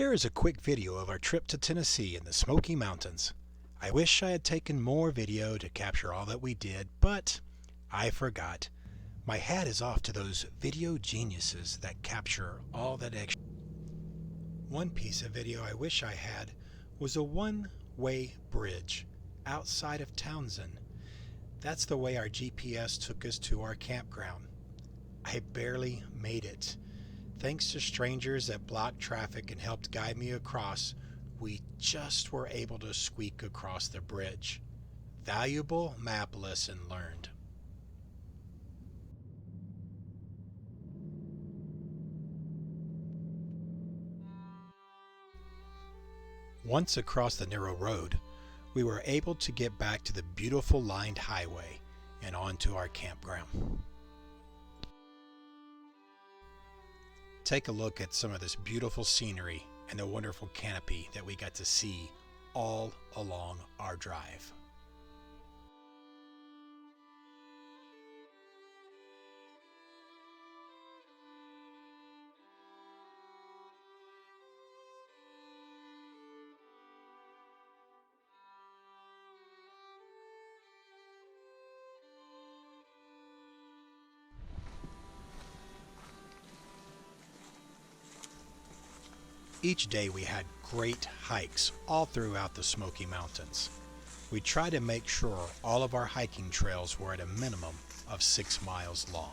Here is a quick video of our trip to Tennessee in the Smoky Mountains. I wish I had taken more video to capture all that we did, but I forgot. My hat is off to those video geniuses that capture all that extra. One piece of video I wish I had was a one-way bridge outside of Townsend. That's the way our GPS took us to our campground. I barely made it. Thanks to strangers that blocked traffic and helped guide me across, we just were able to squeak across the bridge. Valuable map lesson learned. Once across the narrow road, we were able to get back to the beautiful lined highway and onto our campground. Take a look at some of this beautiful scenery and the wonderful canopy that we got to see all along our drive. Each day we had great hikes all throughout the Smoky Mountains. We tried to make sure all of our hiking trails were at a minimum of 6 miles long.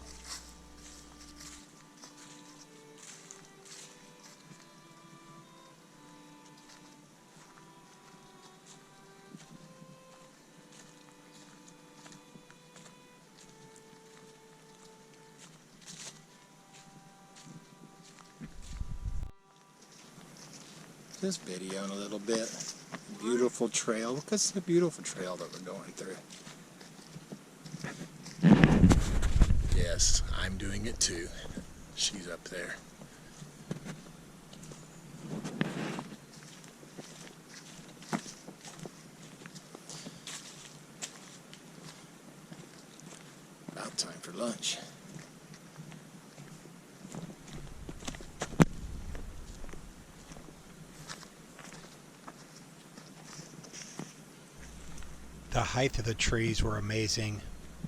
This video in a little bit. Beautiful trail, because it's a beautiful trail that we're going through. Yes, I'm doing it too. She's up there. About time for lunch. The height of the trees were amazing.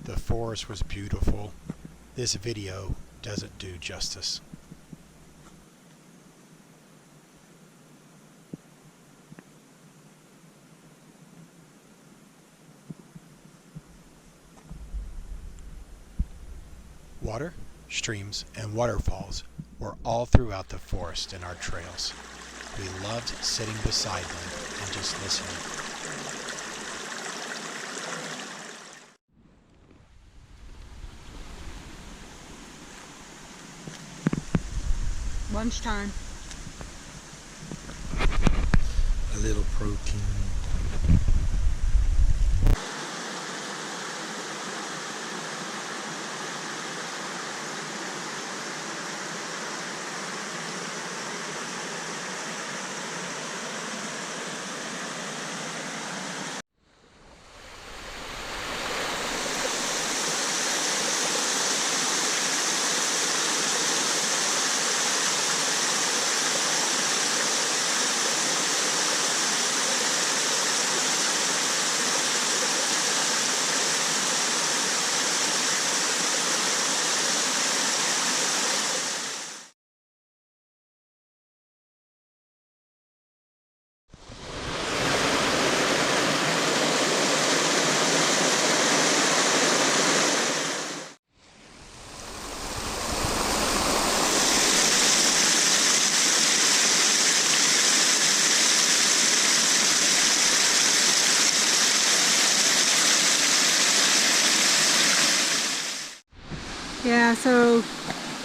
The forest was beautiful. This video doesn't do justice. Water, streams, and waterfalls were all throughout the forest and our trails. We loved sitting beside them and just listening. Lunchtime. A little protein. Yeah, so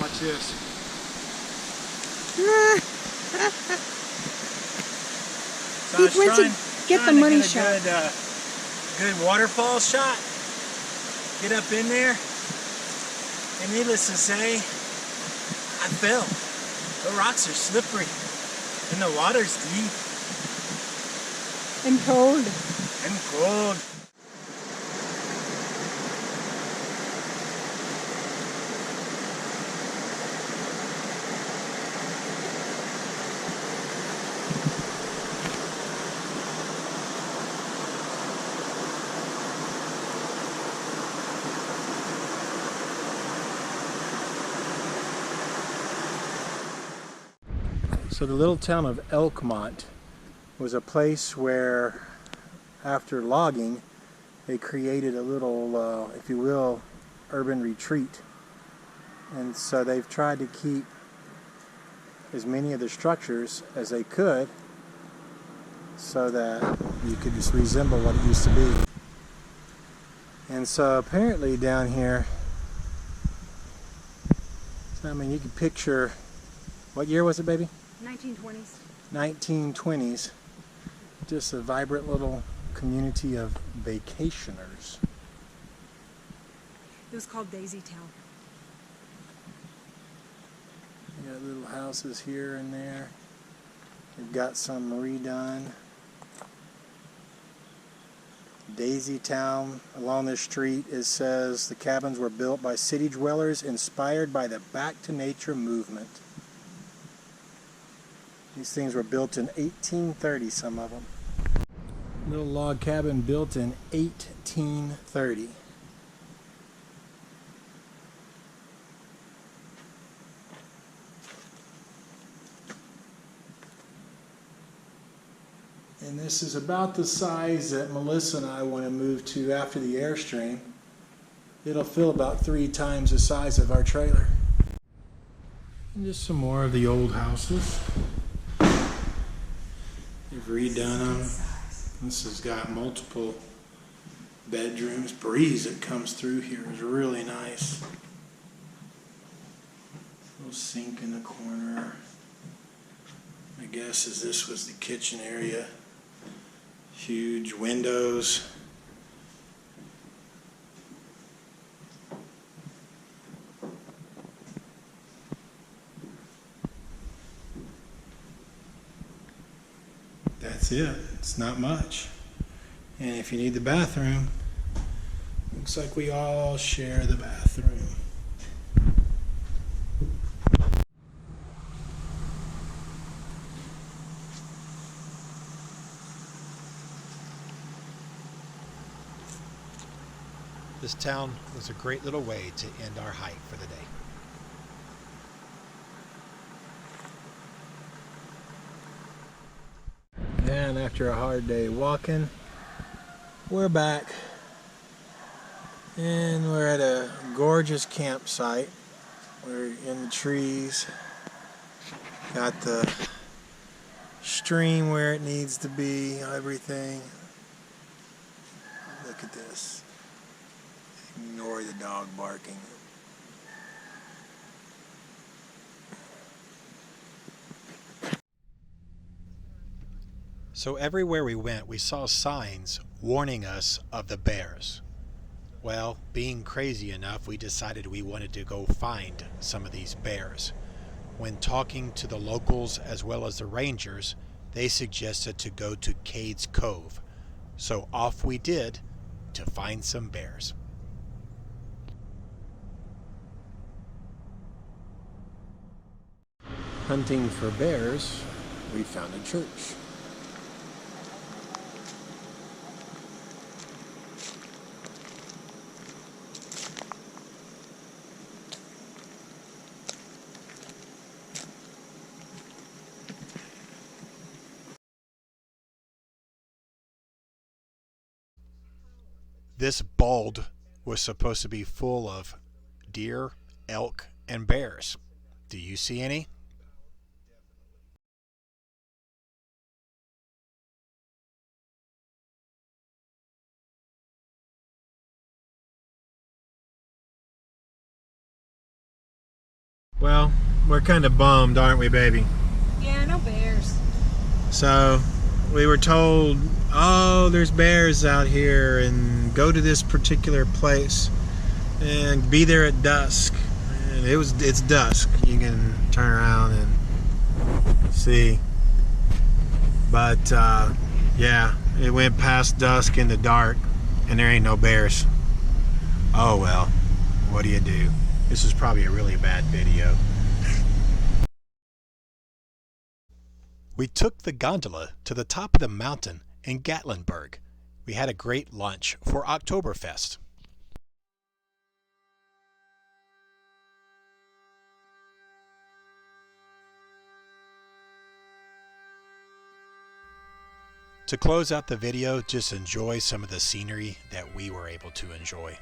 Watch this. he went to get the money shot. Good waterfall shot. Get up in there, and needless to say, I fell. The rocks are slippery, and the water's deep And cold. and cold. So the little town of Elkmont was a place where, after logging, they created a little, if you will, urban retreat. And so they've tried to keep as many of the structures as they could so that you could just resemble what it used to be. And so apparently down here, I mean, you can picture, what year was it, baby? 1920s. 1920s. Just a vibrant little community of vacationers. It was called Daisy Town. You got little houses here and there. They've got some redone. Daisy Town. Along this street, it says the cabins were built by city dwellers inspired by the Back to Nature movement. These things were built in 1830, some of them. Little log cabin built in 1830. And this is about the size that Melissa and I want to move to after the Airstream. It'll fill about 3 times the size of our trailer. And just some more of the old houses. They've redone them. This has got multiple bedrooms. Breeze that comes through here is really nice. Little sink in the corner. My guess is this was the kitchen area. Huge windows. That's it. It's not much. And if you need the bathroom, looks like we all share the bathroom. This town was a great little way to end our hike for the day. And after a hard day walking, we're back. And we're at a gorgeous campsite. We're in the trees. Got the stream where it needs to be, everything. Look at this. Ignore the dog barking. So everywhere we went, we saw signs warning us of the bears. Well, being crazy enough, we decided we wanted to go find some of these bears. When talking to the locals as well as the rangers, they suggested to go to Cades Cove. So off we did to find some bears. Hunting for bears, we found a church. This bald was supposed to be full of deer, elk, and bears. Do you see any? Well, we're kind of bummed, aren't we, baby? Yeah, no bears. So, we were told, oh, there's bears out here, and go to this particular place, and be there at dusk. And it's dusk. You can turn around and see. But, yeah, it went past dusk into dark, and there ain't no bears. Oh, well, what do you do? This is probably a really bad video. We took the gondola to the top of the mountain in Gatlinburg. We had a great lunch for Oktoberfest. To close out the video, just enjoy some of the scenery that we were able to enjoy.